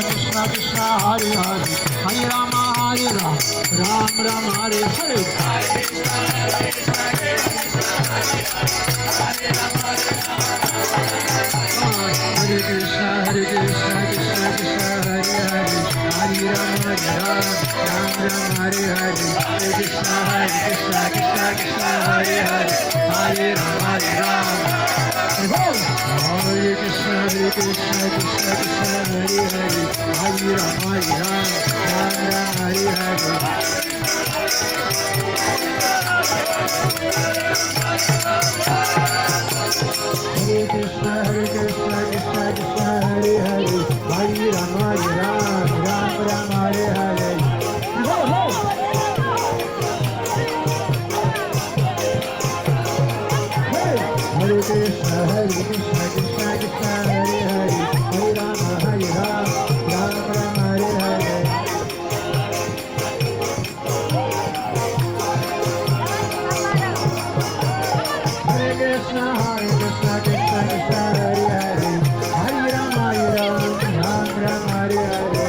Krishna Krishna Hare Hare Hare Rama Ram Ram Hare Hare Hare Krishna Krishna Krishna Hare Hare Hare Rama Ram Ram Hare Hare Hare Krishna Krishna Krishna Hare Hare Hare Rama Ram Hare Krishna Krishna Krishna Hare Hare Hare Rama Ram Ram Hare Hare Hare Krishna Krishna Krishna Hare Hare Hare Rama Ram Ram Hare Hare Hare Krishna Krishna Krishna Hare Hare Hare Rama Ram Ram Hare Hare Hare Krishna Krishna Krishna Hare Hare Hare Rama Ram Ram Hare Hare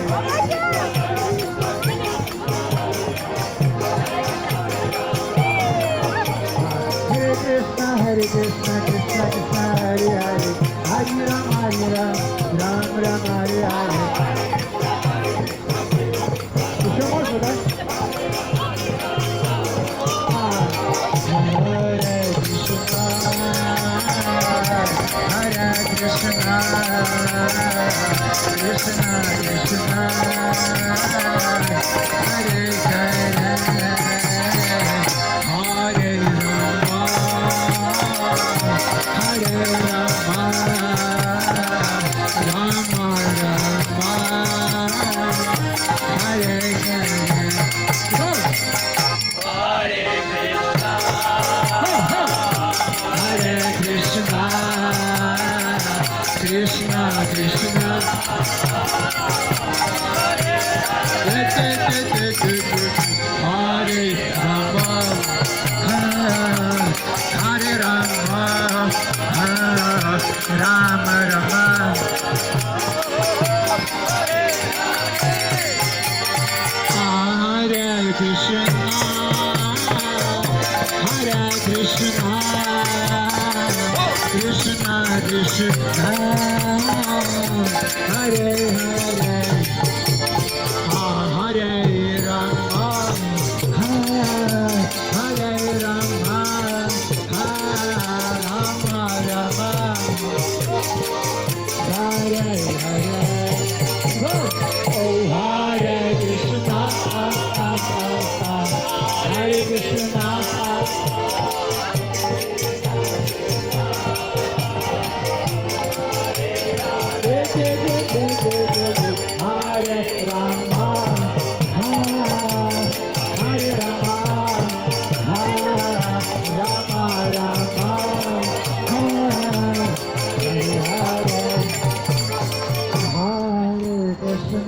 Hare Krishna Krishna Krishna Hare Hare Hare Rama Ram Ram Hare Hare Еще можно, да? Hare Krishna Krishna Krishna Hare Hare Hare Rama Hare Rama Rama Rama Hare Hare Hare Krishna Krishna Krishna Hare Rama Hare Rama Rama Rama Hare Krishna Hare Krishna Krishna Krishna Hare Hare Hare Rama Hare Rama Rama Rama Hare Hare Oh Hare Krishna Hare Krishna Hare Rama Hare Rama Rama Rama Hare Hare Hare Krishna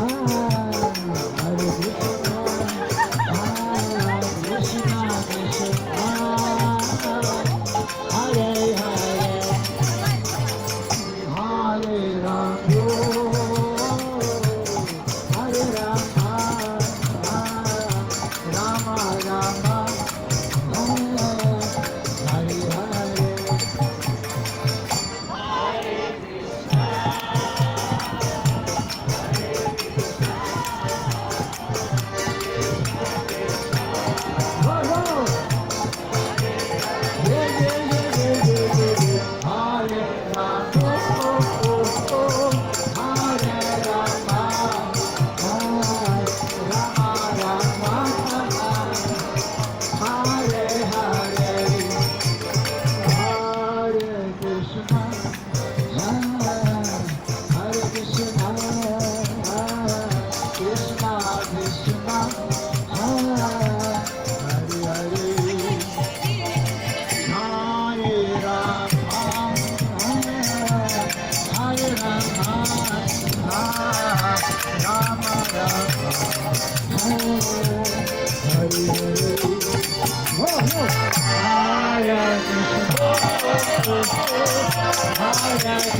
Hare Krishna Krishna Krishna Hare Hare Hare Rama Hare Rama Rama Rama Hare Hare Hare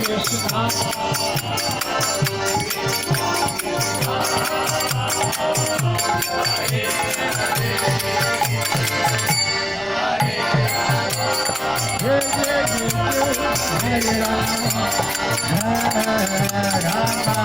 Krishna Hare Rama, Rama